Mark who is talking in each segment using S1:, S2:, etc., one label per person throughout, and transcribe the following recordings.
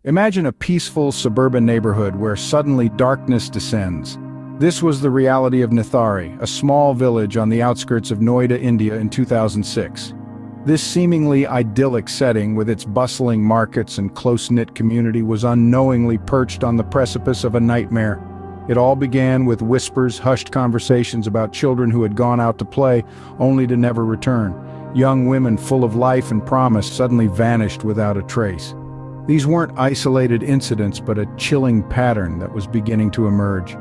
S1: Imagine a peaceful suburban neighborhood where suddenly darkness descends. This was the reality of Nithari, a small village on the outskirts of Noida, India in 2006. This seemingly idyllic setting with its bustling markets and close-knit community was unknowingly perched on the precipice of a nightmare. It all began with whispers, hushed conversations about children who had gone out to play, only to never return. Young women full of life and promise suddenly vanished without a trace. These weren't isolated incidents, but a chilling pattern that was beginning to emerge.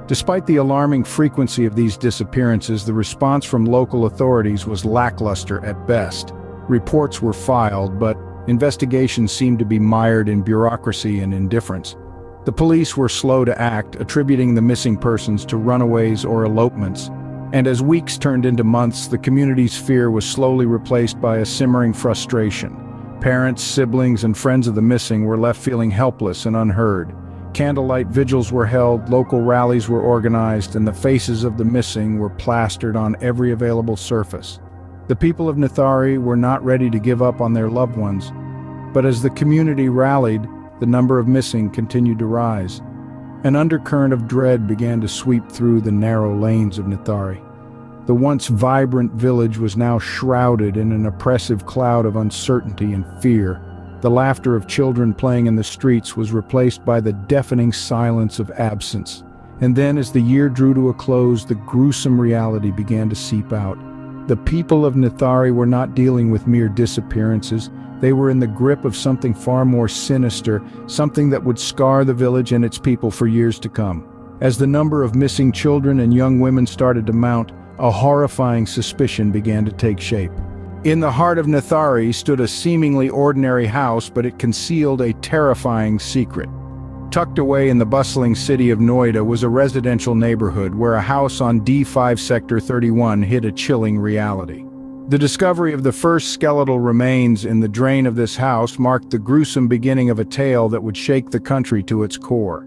S1: Despite the alarming frequency of these disappearances, the response from local authorities was lackluster at best. Reports were filed, but investigations seemed to be mired in bureaucracy and indifference. The police were slow to act, attributing the missing persons to runaways or elopements. And as weeks turned into months, the community's fear was slowly replaced by a simmering frustration. Parents, siblings, and friends of the missing were left feeling helpless and unheard. Candlelight vigils were held, local rallies were organized, and the faces of the missing were plastered on every available surface. The people of Nithari were not ready to give up on their loved ones, but as the community rallied, the number of missing continued to rise. An undercurrent of dread began to sweep through the narrow lanes of Nithari. The once vibrant village was now shrouded in an oppressive cloud of uncertainty and fear. The laughter of children playing in the streets was replaced by the deafening silence of absence. And then, as the year drew to a close, the gruesome reality began to seep out. The people of Nithari were not dealing with mere disappearances. They were in the grip of something far more sinister, something that would scar the village and its people for years to come. As the number of missing children and young women started to mount, a horrifying suspicion began to take shape. In the heart of Nithari stood a seemingly ordinary house, but it concealed a terrifying secret. Tucked away in the bustling city of Noida was a residential neighborhood where a house on D5 Sector 31 hid a chilling reality. The discovery of the first skeletal remains in the drain of this house marked the gruesome beginning of a tale that would shake the country to its core.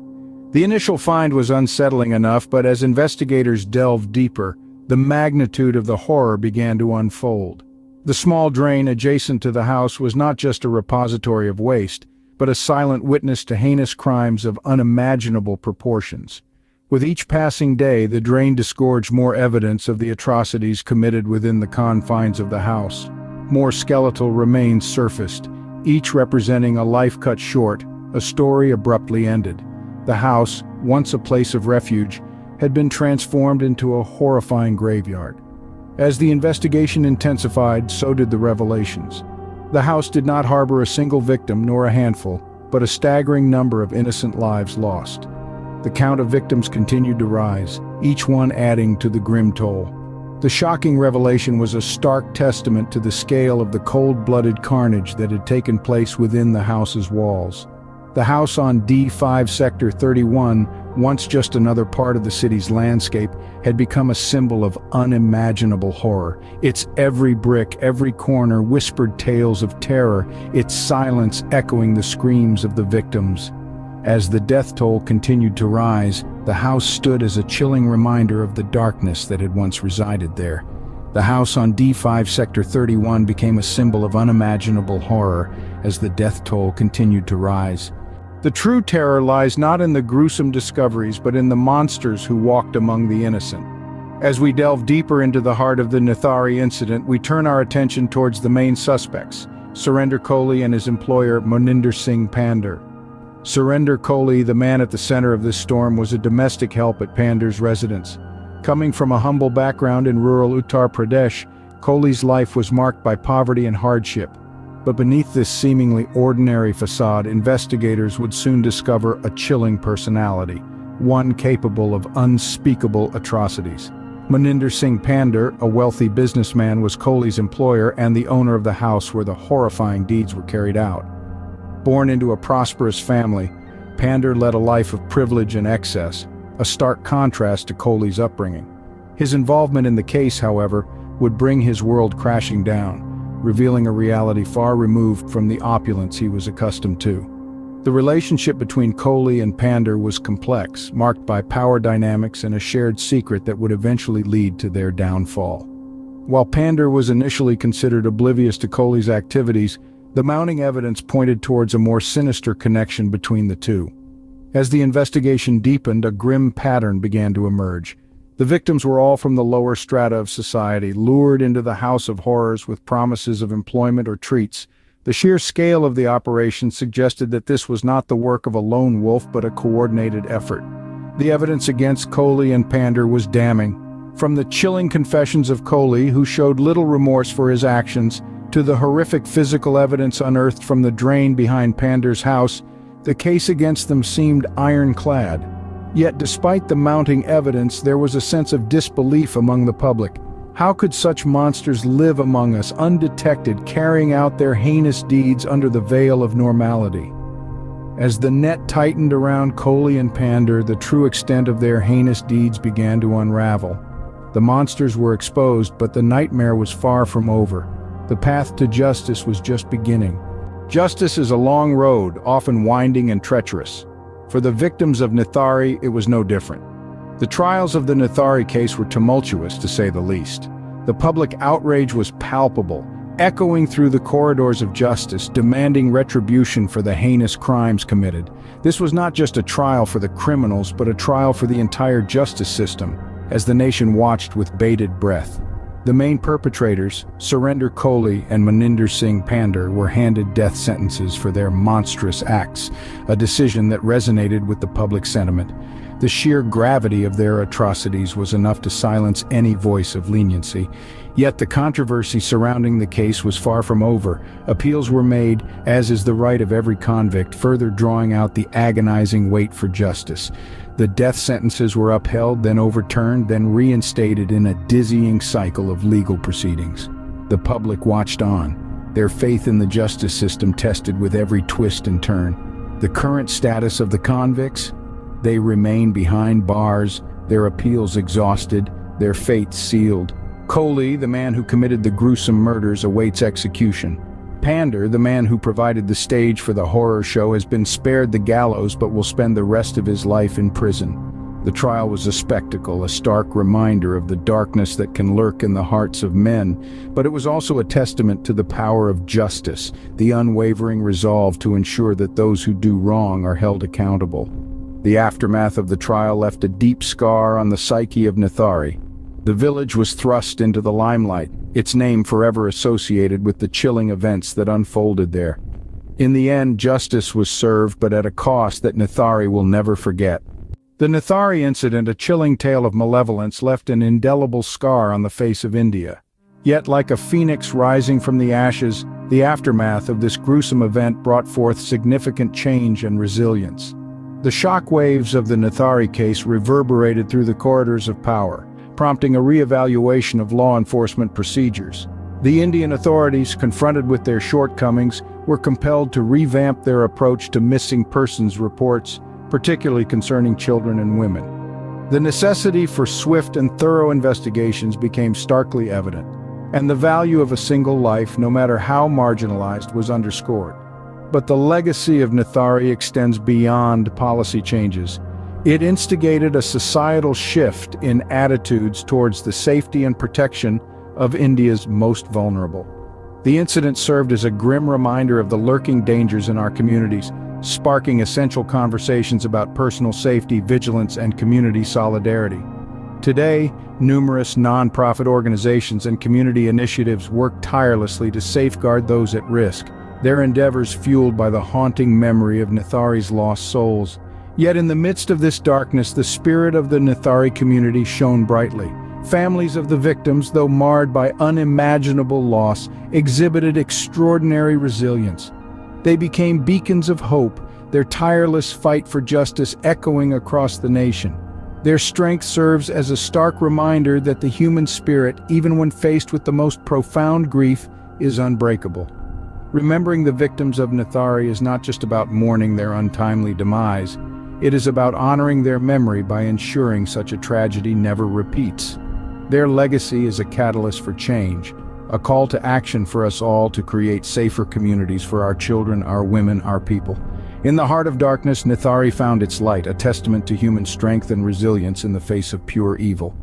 S1: The initial find was unsettling enough, but as investigators delved deeper, the magnitude of the horror began to unfold. The small drain adjacent to the house was not just a repository of waste, but a silent witness to heinous crimes of unimaginable proportions. With each passing day, the drain disgorged more evidence of the atrocities committed within the confines of the house. More skeletal remains surfaced, each representing a life cut short, a story abruptly ended. The house, once a place of refuge, had been transformed into a horrifying graveyard. As the investigation intensified, so did the revelations. The house did not harbor a single victim nor a handful, but a staggering number of innocent lives lost. The count of victims continued to rise, each one adding to the grim toll. The shocking revelation was a stark testament to the scale of the cold-blooded carnage that had taken place within the house's walls. The house on D5 Sector 31, once just another part of the city's landscape, had become a symbol of unimaginable horror. Its every brick, every corner whispered tales of terror, its silence echoing the screams of the victims. As the death toll continued to rise, the house stood as a chilling reminder of the darkness that had once resided there. The house on D5 Sector 31 became a symbol of unimaginable horror as the death toll continued to rise. The true terror lies not in the gruesome discoveries, but in the monsters who walked among the innocent. As we delve deeper into the heart of the Nithari incident, we turn our attention towards the main suspects, Surinder Kohli and his employer Maninder Singh Pandher. Surinder Kohli, the man at the center of this storm, was a domestic help at Pandher's residence. Coming from a humble background in rural Uttar Pradesh, Kohli's life was marked by poverty and hardship. But beneath this seemingly ordinary facade, investigators would soon discover a chilling personality, one capable of unspeakable atrocities. Maninder Singh Pandher, a wealthy businessman, was Kohli's employer and the owner of the house where the horrifying deeds were carried out. Born into a prosperous family, Pandher led a life of privilege and excess, a stark contrast to Kohli's upbringing. His involvement in the case, however, would bring his world crashing down, revealing a reality far removed from the opulence he was accustomed to. The relationship between Kohli and Pandher was complex, marked by power dynamics and a shared secret that would eventually lead to their downfall. While Pandher was initially considered oblivious to Kohli's activities, The mounting evidence pointed towards a more sinister connection between the two. As the investigation deepened, a grim pattern began to emerge. The victims were all from the lower strata of society, lured into the house of horrors with promises of employment or treats. The sheer scale of the operation suggested that this was not the work of a lone wolf but a coordinated effort. The evidence against Kohli and Pander was damning. From the chilling confessions of Kohli, who showed little remorse for his actions, to the horrific physical evidence unearthed from the drain behind Pander's house, the case against them seemed ironclad. Yet despite the mounting evidence, there was a sense of disbelief among the public. How could such monsters live among us undetected, carrying out their heinous deeds under the veil of normality? As the net tightened around Kohli and Pander, the true extent of their heinous deeds began to unravel. The monsters were exposed, but the nightmare was far from over. The path to justice was just beginning. Justice is a long road, often winding and treacherous. For the victims of Nithari, it was no different. The trials of the Nithari case were tumultuous, to say the least. The public outrage was palpable, echoing through the corridors of justice, demanding retribution for the heinous crimes committed. This was not just a trial for the criminals, but a trial for the entire justice system, as the nation watched with bated breath. The main perpetrators, Surinder Kohli and Maninder Singh Pander, were handed death sentences for their monstrous acts, a decision that resonated with the public sentiment. The sheer gravity of their atrocities was enough to silence any voice of leniency. Yet the controversy surrounding the case was far from over. Appeals were made, as is the right of every convict, further drawing out the agonizing wait for justice. The death sentences were upheld, then overturned, then reinstated in a dizzying cycle of legal proceedings. The public watched on, their faith in the justice system tested with every twist and turn. The current status of the convicts? They remain behind bars, their appeals exhausted, their fates sealed. Kohli, the man who committed the gruesome murders, awaits execution. Pander, the man who provided the stage for the horror show, has been spared the gallows but will spend the rest of his life in prison. The trial was a spectacle, a stark reminder of the darkness that can lurk in the hearts of men, but it was also a testament to the power of justice, the unwavering resolve to ensure that those who do wrong are held accountable. The aftermath of the trial left a deep scar on the psyche of Nithari. The village was thrust into the limelight, its name forever associated with the chilling events that unfolded there. In the end, justice was served, but at a cost that Nithari will never forget. The Nithari incident, a chilling tale of malevolence, left an indelible scar on the face of India. Yet, like a phoenix rising from the ashes, the aftermath of this gruesome event brought forth significant change and resilience. The shockwaves of the Nithari case reverberated through the corridors of power, prompting a re-evaluation of law enforcement procedures. The Indian authorities, confronted with their shortcomings, were compelled to revamp their approach to missing persons reports, particularly concerning children and women. The necessity for swift and thorough investigations became starkly evident, and the value of a single life, no matter how marginalized, was underscored. But the legacy of Nithari extends beyond policy changes. It instigated a societal shift in attitudes towards the safety and protection of India's most vulnerable. The incident served as a grim reminder of the lurking dangers in our communities, sparking essential conversations about personal safety, vigilance, and community solidarity. Today, numerous non-profit organizations and community initiatives work tirelessly to safeguard those at risk, their endeavors fueled by the haunting memory of Nithari's lost souls. Yet in the midst of this darkness, the spirit of the Nithari community shone brightly. Families of the victims, though marred by unimaginable loss, exhibited extraordinary resilience. They became beacons of hope, their tireless fight for justice echoing across the nation. Their strength serves as a stark reminder that the human spirit, even when faced with the most profound grief, is unbreakable. Remembering the victims of Nithari is not just about mourning their untimely demise. It is about honoring their memory by ensuring such a tragedy never repeats. Their legacy is a catalyst for change, a call to action for us all to create safer communities for our children, our women, our people. In the heart of darkness, Nithari found its light, a testament to human strength and resilience in the face of pure evil.